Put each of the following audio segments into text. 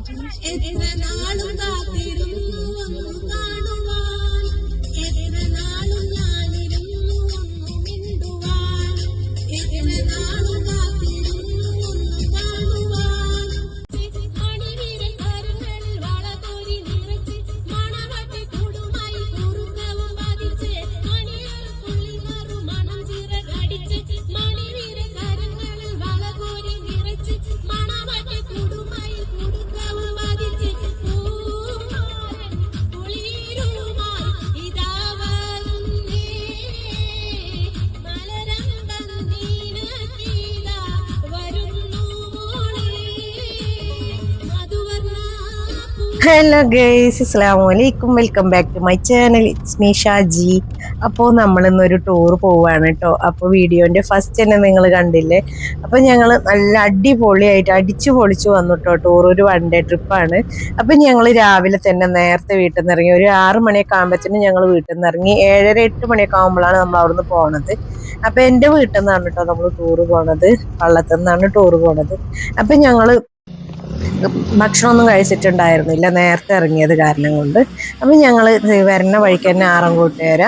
എത്ര നാളും കാത്തിരുന്നു ഒന്നു കാണുവാൻ, എത്ര നാളും ഞാനിരുന്നു ഒന്നു മിണ്ടുവാൻ, എത്ര നാളും കാത്തിരുന്നു ഒന്നു കാണുവാൻ. മണിവീരൻ കരങ്ങളിൽ വളകോരി നിറച്ച് മണവാട്ടി കൂടുമായി കുറുക്കവും വധിച്ച് മണിയറക്കുള്ളിൽ മറു മണം ചിറകടിച്ച് മണിവീരൻ കരങ്ങളിൽ വളകോരി നിറച്ച് മണവാട്ടി കൂടുമായി കുറുക്കവും വധിച്ച് പൂമാരൻ കുളിരുമായി ഇതാ വരുന്നേ മലരമ്പം നീനത്തിതാ വരുന്നു മോളെ മധുവർണ്ണ ഹലോ ഗൈസ്, അസ്സലാമു അലൈക്കും. Welcome back to my channel. It's me Shaji. അപ്പോൾ നമ്മളിന്നൊരു ടൂർ പോവാണ് കേട്ടോ. അപ്പോൾ വീഡിയോൻ്റെ ഫസ്റ്റ് തന്നെ നിങ്ങൾ കണ്ടില്ലേ. അപ്പോൾ ഞങ്ങൾ നല്ല അടിപൊളിയായിട്ട് അടിച്ചു പൊളിച്ചു വന്നു കേട്ടോ. ടൂർ ഒരു 1 ഡേ ട്രിപ്പാണ്. അപ്പം ഞങ്ങൾ രാവിലെ തന്നെ നേരത്തെ വീട്ടിൽ നിന്ന് ഇറങ്ങി. ഒരു 6 മണിയൊക്കെ ആകുമ്പോഴത്തേനും ഞങ്ങൾ വീട്ടിൽ നിന്ന് ഇറങ്ങി. 7:30 8 മണിയൊക്കെ ആകുമ്പോഴാണ് നമ്മൾ അവിടുന്ന് പോണത്. അപ്പോൾ എൻ്റെ വീട്ടിൽ നിന്നാണ് കേട്ടോ നമ്മൾ ടൂർ പോണത്. വള്ളത്തിൽ നിന്നാണ് ടൂർ പോണത്. അപ്പം ഞങ്ങൾ ഭക്ഷണമൊന്നും കഴിച്ചിട്ടുണ്ടായിരുന്നില്ല, നേരത്തെ ഇറങ്ങിയത് കാരണം കൊണ്ട്. അപ്പം ഞങ്ങൾ വരുന്ന വഴിക്ക് തന്നെ ആറംകൂട്ടുകാര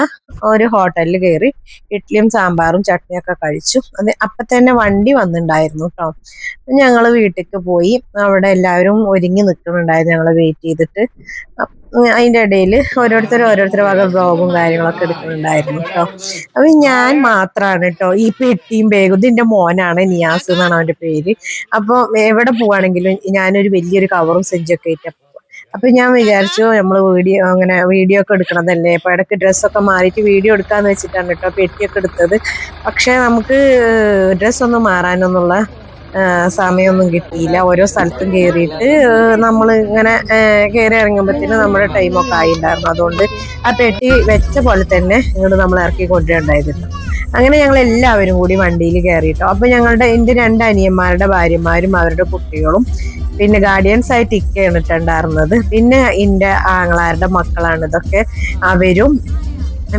ഒരു ഹോട്ടലിൽ കയറി ഇഡ്ഡലിയും സാമ്പാറും ചട്നിയൊക്കെ കഴിച്ചു. അപ്പം തന്നെ വണ്ടി വന്നിട്ടുണ്ടായിരുന്നു കേട്ടോ. ഞങ്ങൾ വീട്ടിലേക്ക് പോയി. അവിടെ എല്ലാവരും ഒരുങ്ങി നിൽക്കുന്നുണ്ടായിരുന്നു ഞങ്ങൾ വെയിറ്റ് ചെയ്തിട്ട്. അതിൻ്റെ ഇടയിൽ ഓരോരുത്തരുടെ വക ബ്ലോഗും കാര്യങ്ങളൊക്കെ എടുക്കുന്നുണ്ടായിരുന്നു കേട്ടോ. അപ്പം ഞാൻ മാത്രമാണ് കേട്ടോ ഈ പെട്ടിയും ബാഗും. ഇതിൻ്റെ മോനാണ്, നിയാസ് എന്നാണ് അവൻ്റെ പേര്. അപ്പോൾ എവിടെ പോവാണെങ്കിലും ഞാനൊരു വലിയൊരു കവറും സെഞ്ചൊക്കെ ആയിട്ട്. അപ്പൊ ഞാൻ വിചാരിച്ചു നമ്മൾ വീഡിയോ ഒക്കെ എടുക്കണതല്ലേ, അപ്പൊ ഇടയ്ക്ക് ഡ്രസ്സൊക്കെ മാറിയിട്ട് വീഡിയോ എടുക്കാന്ന് വെച്ചിട്ടാണ് കേട്ടോ പെട്ടിയൊക്കെ എടുത്തത്. പക്ഷെ നമുക്ക് ഡ്രസ്സൊന്നും മാറാനൊന്നുള്ള സമയമൊന്നും കിട്ടിയില്ല. ഓരോ സ്ഥലത്തും കയറിയിട്ട് നമ്മൾ ഇങ്ങനെ കയറി ഇറങ്ങുമ്പോഴത്തേനും നമ്മുടെ ടൈമൊക്കെ ആയിട്ടുണ്ടായിരുന്നു. അതുകൊണ്ട് ആ പെട്ടി വെച്ച പോലെ തന്നെ ഇങ്ങോട്ട് നമ്മൾ ഇറക്കി കൊണ്ടുവരണ്ടായിരുന്നു. അങ്ങനെ ഞങ്ങൾ എല്ലാവരും കൂടി വണ്ടിയിൽ കയറിയിട്ടോ. അപ്പൊ എൻ്റെ 2 അനിയന്മാരുടെ ഭാര്യമാരും അവരുടെ കുട്ടികളും പിന്നെ ഗാർഡിയൻസ് ആയിട്ട് ഇക്കയാണ് ഇട്ടുണ്ടായിരുന്നത്. പിന്നെ എൻ്റെ ആങ്ങളാരുടെ മക്കളാണ് ഇതൊക്കെ. അവരും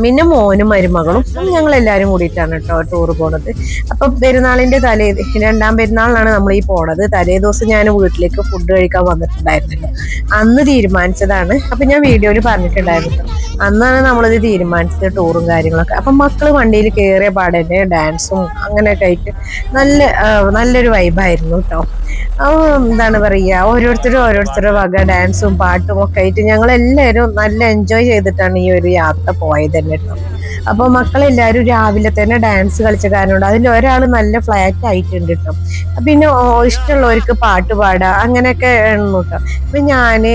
പിന്നെ മോനും മരുമകളും ഞങ്ങൾ എല്ലാവരും കൂടിയിട്ടാണ് കേട്ടോ ടൂർ പോണത്. അപ്പൊ പെരുന്നാളിന്റെ 2ാം പെരുന്നാളിനാണ് നമ്മൾ ഈ പോണത്. തലേ ദിവസം ഞാൻ വീട്ടിലേക്ക് ഫുഡ് കഴിക്കാൻ വന്നിട്ടുണ്ടായിരുന്നില്ല, അന്ന് തീരുമാനിച്ചതാണ്. അപ്പൊ ഞാൻ വീഡിയോയിൽ പറഞ്ഞിട്ടുണ്ടായിരുന്നു, അന്നാണ് നമ്മളിത് തീരുമാനിച്ചത് ടൂറും കാര്യങ്ങളൊക്കെ. അപ്പൊ മക്കള് വണ്ടിയിൽ കയറിയ പാടന്നെ ഡാൻസും അങ്ങനെയൊക്കെ ആയിട്ട് നല്ലൊരു വൈബായിരുന്നു കേട്ടോ. എന്താണ് പറയുക, ഓരോരുത്തരുടെ വക ഡാൻസും പാട്ടും ഒക്കെ ആയിട്ട് ഞങ്ങൾ എല്ലാവരും നല്ല എൻജോയ് ചെയ്തിട്ടാണ് ഈ ഒരു യാത്ര പോയത് തന്നെ കേട്ടോ. അപ്പൊ മക്കളെല്ലാവരും രാവിലെ തന്നെ ഡാൻസ് കളിച്ച കാരണം അതിൽ ഒരാൾ നല്ല ഫ്ലാറ്റ് ആയിട്ടുണ്ട് കേട്ടോ. പിന്നെ ഇഷ്ടമുള്ളവർക്ക് പാട്ട് പാടുക അങ്ങനെയൊക്കെ കേട്ടോ. അപ്പൊ ഞാന്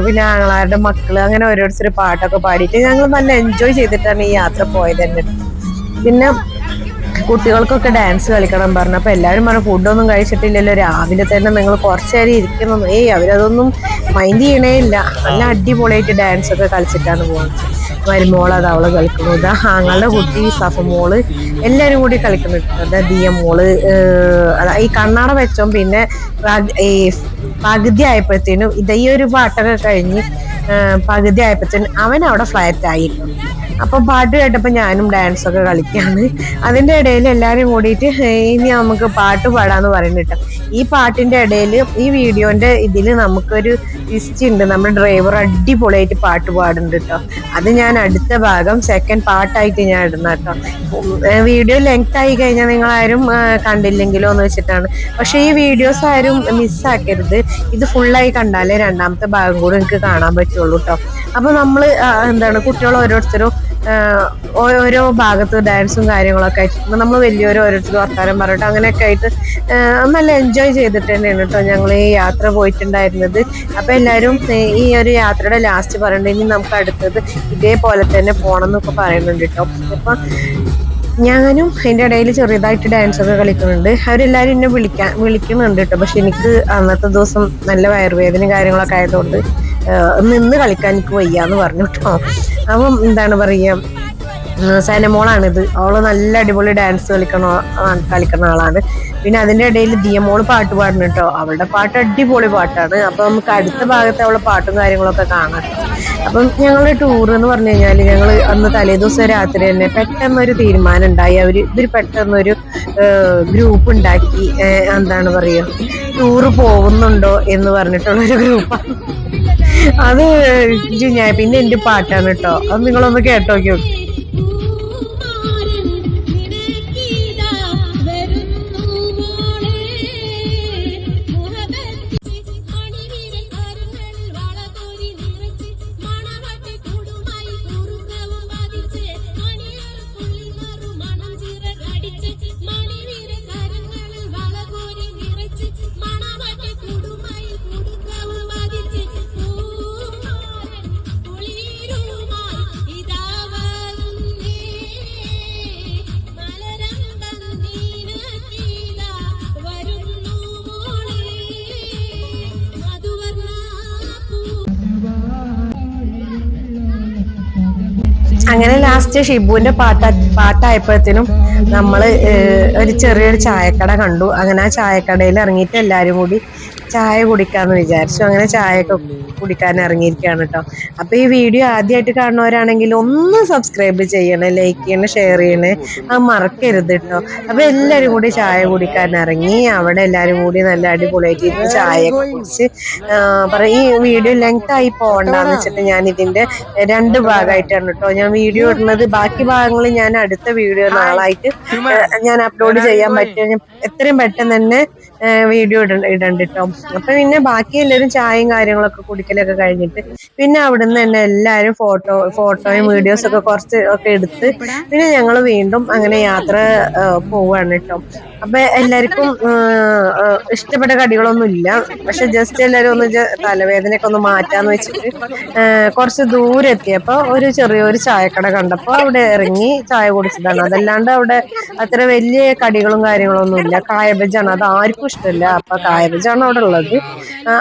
പിന്നെ ആങ്ങളാരുടെ മക്കള് അങ്ങനെ ഓരോരുത്തർ പാട്ടൊക്കെ പാടിയിട്ട് ഞങ്ങൾ നല്ല എൻജോയ് ചെയ്തിട്ടാണ് ഈ യാത്ര പോയത് തന്നെ. പിന്നെ കുട്ടികൾക്കൊക്കെ ഡാൻസ് കളിക്കണം പറഞ്ഞു. അപ്പൊ എല്ലാവരും പറഞ്ഞു ഫുഡൊന്നും കഴിച്ചിട്ടില്ലല്ലോ, രാവിലെ തന്നെ നിങ്ങൾ കുറച്ചു നേരം ഇരിക്കുന്നു. അവരതൊന്നും മൈൻഡ് ചെയ്യണേ ഇല്ല. നല്ല അടിപൊളിയായിട്ട് ഡാൻസ് ഒക്കെ കളിച്ചിട്ടാണ് പോകുന്നത്. മരുമോള് അത് അവള് കളിക്കുന്നത്, ആങ്ങളുടെ കുട്ടി സഫമോള് എല്ലാവരും കൂടി കളിക്കുന്നുണ്ട്. ദിയ മോള് ഈ കണ്ണാട വെച്ചോ. പിന്നെ ഈ പകുതി ആയപ്പോഴത്തേനും ഈ ഒരു പാട്ടൊക്കെ കഴിഞ്ഞ് പകുതി ആയപ്പോഴത്തേനും അവൻ അവിടെ ഫ്ലാറ്റ് ആയിരുന്നു. അപ്പൊ പാട്ട് കേട്ടപ്പോൾ ഞാനും ഡാൻസൊക്കെ കളിക്കാണ്. അതിൻ്റെ ഇടയിൽ എല്ലാവരും കൂടിയിട്ട് ഇനി നമുക്ക് പാട്ട് പാടാന്ന് പറയുന്നുട്ടോ. ഈ പാട്ടിന്റെ ഇടയിൽ ഈ വീഡിയോന്റെ ഇതിൽ നമുക്കൊരു ലിസ്റ്റ് ഉണ്ട്. നമ്മുടെ ഡ്രൈവർ അടിപൊളിയായിട്ട് പാട്ട് പാടുന്നുണ്ട് കേട്ടോ. അത് ഞാൻ അടുത്ത ഭാഗം സെക്കൻഡ് പാർട്ടായിട്ട് ഞാൻ ഇടുന്ന കേട്ടോ. വീഡിയോ ലെങ്ത് ആയി കഴിഞ്ഞാൽ നിങ്ങളാരും കണ്ടില്ലെങ്കിലോ എന്ന് വെച്ചിട്ടാണ്. പക്ഷെ ഈ വീഡിയോസ് ആരും മിസ്സാക്കരുത്. ഇത് ഫുള്ളായി കണ്ടാലേ 2ാമത്തെ ഭാഗം കൂടെ എനിക്ക് കാണാൻ പറ്റുള്ളൂ കേട്ടോ. അപ്പൊ നമ്മള് കുട്ടികൾ ഓരോരുത്തരും ഓരോ ഭാഗത്ത് ഡാൻസും കാര്യങ്ങളൊക്കെ ആയിട്ട് നമ്മൾ വലിയൊരു ഓരോരുത്തർ വർത്താനം പറഞ്ഞിട്ട് അങ്ങനെയൊക്കെ ആയിട്ട് നല്ല എൻജോയ് ചെയ്തിട്ട് തന്നെയാണ് കേട്ടോ ഞങ്ങൾ ഈ യാത്ര പോയിട്ടുണ്ടായിരുന്നത്. അപ്പൊ എല്ലാവരും ഈ ഒരു യാത്രയുടെ ലാസ്റ്റ് പറയുന്നുണ്ട് ഇനി നമുക്ക് അടുത്തത് ഇതേപോലെ തന്നെ പോകണം എന്നൊക്കെ പറയുന്നുണ്ട് കേട്ടോ. അപ്പൊ ഞാനും അതിൻ്റെ ഇടയിൽ ചെറിയതായിട്ട് ഡാൻസൊക്കെ കളിക്കുന്നുണ്ട്. അവരെല്ലാവരും എന്നെ വിളിക്കുന്നുണ്ട് കേട്ടോ. പക്ഷെ എനിക്ക് അന്നത്തെ ദിവസം നല്ല വയറുവേദനയും കാര്യങ്ങളൊക്കെ ആയതുകൊണ്ട് നിന്ന് കളിക്കാൻ എനിക്ക് വയ്യാന്ന് പറഞ്ഞു കേട്ടോ. അപ്പം സനമോളാണിത്. അവള് നല്ല അടിപൊളി ഡാൻസ് കളിക്കുന്ന ആളാണ്. പിന്നെ അതിന്റെ ഇടയിൽ ദിയമോള് പാട്ട് പാടുന്നു കേട്ടോ. അവളുടെ പാട്ട് അടിപൊളി പാട്ടാണ്. അപ്പൊ നമുക്ക് അടുത്ത ഭാഗത്ത് അവളെ പാട്ടും കാര്യങ്ങളൊക്കെ കാണാം. അപ്പം ഞങ്ങളുടെ ടൂർ എന്ന് പറഞ്ഞു കഴിഞ്ഞാൽ ഞങ്ങൾ അന്ന് തലേദിവസം രാത്രി തന്നെ പെട്ടെന്നൊരു തീരുമാനം ഉണ്ടായി. ഇതൊരു പെട്ടെന്നൊരു ഗ്രൂപ്പ് ഉണ്ടാക്കി. എന്താണ് പറയുക, ടൂറ് പോകുന്നുണ്ടോ എന്ന് പറഞ്ഞിട്ടുള്ളൊരു ഗ്രൂപ്പാണ് അത്. ഞാൻ പിന്നെ എന്റെ പാട്ടാണ് കേട്ടോ, അത് നിങ്ങളൊന്ന് കേട്ടോക്കി നോക്കി. അങ്ങനെ ലാസ്റ്റ് ഷിബുവിന്റെ പാട്ടായപ്പോഴത്തേനും നമ്മള് ഒരു ചെറിയൊരു ചായക്കട കണ്ടു. അങ്ങനെ ആ ചായക്കടയിൽ ഇറങ്ങിയിട്ട് എല്ലാരും കൂടി ചായ കുടിക്കാന്ന് വിചാരിച്ചു. അങ്ങനെ ചായയൊക്കെ കുടിക്കാൻ ഇറങ്ങിയിരിക്കുകയാണ് കേട്ടോ. അപ്പൊ ഈ വീഡിയോ ആദ്യമായിട്ട് കാണുന്നവരാണെങ്കിൽ ഒന്ന് സബ്സ്ക്രൈബ് ചെയ്യണേ, ലൈക്ക് ചെയ്യണേ, ഷെയർ ചെയ്യണേ, അത് മറക്കരുത് കേട്ടോ. അപ്പൊ എല്ലാരും കൂടി ചായ കുടിക്കാൻ ഇറങ്ങി. അവിടെ എല്ലാരും കൂടി നല്ല അടിപൊളിയായിട്ട് ഇരുന്ന് ചായയൊക്കെ കുടിച്ച് ഈ വീഡിയോ ലെങ്ത് ആയി പോകണ്ടെന്ന് വെച്ചിട്ട് ഞാൻ ഇതിന്റെ 2 ഭാഗമായിട്ടാണ് കേട്ടോ ഞാൻ വീഡിയോ ഇടുന്നത്. ബാക്കി ഭാഗങ്ങൾ ഞാൻ അടുത്ത വീഡിയോ നാളായിട്ട് ഞാൻ അപ്ലോഡ് ചെയ്യാൻ പറ്റും. എത്രയും പെട്ടെന്ന് തന്നെ വീഡിയോ ഇടണ്ട കേട്ടോ. അപ്പൊ പിന്നെ ബാക്കി എല്ലാവരും ചായയും കാര്യങ്ങളൊക്കെ കുടിക്കലൊക്കെ കഴിഞ്ഞിട്ട് പിന്നെ അവിടുന്ന് തന്നെ എല്ലാവരും ഫോട്ടോയും വീഡിയോസ് ഒക്കെ കുറച്ച് ഒക്കെ എടുത്ത് പിന്നെ ഞങ്ങൾ വീണ്ടും അങ്ങനെ യാത്ര പോവാണ് കേട്ടോ. അപ്പൊ എല്ലാവർക്കും ഇഷ്ടപ്പെട്ട കടികളൊന്നും ഇല്ല, പക്ഷെ ജസ്റ്റ് എല്ലാവരും ഒന്ന് തലവേദനയൊക്കെ ഒന്ന് മാറ്റാന്ന് വെച്ചിട്ട് കുറച്ച് ദൂരെ എത്തിയപ്പോ ഒരു ചെറിയൊരു ചായക്കട കണ്ടപ്പോ അവിടെ ഇറങ്ങി ചായ കുടിച്ചതാണ്. അതല്ലാണ്ട് അവിടെ അത്ര വലിയ കടികളും കാര്യങ്ങളൊന്നും ഇല്ല. കായബജാണ്, അത് ആർക്കും ഇഷ്ടമില്ല. അപ്പൊ കായബജാണ് അവിടെ ഉള്ളത്.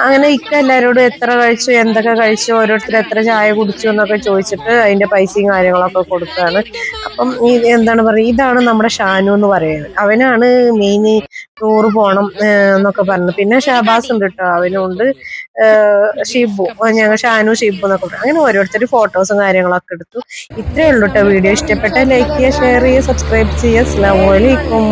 അങ്ങനെ എല്ലാവരോടും എത്ര കഴിച്ചു, എന്തൊക്കെ കഴിച്ചു, ഓരോരുത്തർ എത്ര ചായ കുടിച്ചു എന്നൊക്കെ ചോദിച്ചിട്ട് അതിന്റെ പൈസയും കാര്യങ്ങളൊക്കെ കൊടുക്കുകയാണ്. അപ്പം എന്താണ് പറയുക, ഇതാണ് നമ്മുടെ ഷാനു എന്ന് പറയുന്നത്. അവനാണ് മെയിൻ ടൂറ് പോണം എന്നൊക്കെ പറഞ്ഞു. പിന്നെ ഷഹബാസ് ഉണ്ട് കേട്ടോ, അവനുണ്ട്, ഷിബു, ഞങ്ങൾ ഷാനു ഷിബു എന്നൊക്കെ പറഞ്ഞു. അങ്ങനെ ഓരോരുത്തർ ഫോട്ടോസും കാര്യങ്ങളൊക്കെ എടുത്തു. ഇത്രയേ ഉള്ളൂ കേട്ടോ വീഡിയോ. ഇഷ്ടപ്പെട്ട ലൈക്ക് ചെയ്യുക, ഷെയർ ചെയ്യുക, സബ്സ്ക്രൈബ് ചെയ്യുക. അസ്സലാമു അലൈക്കും.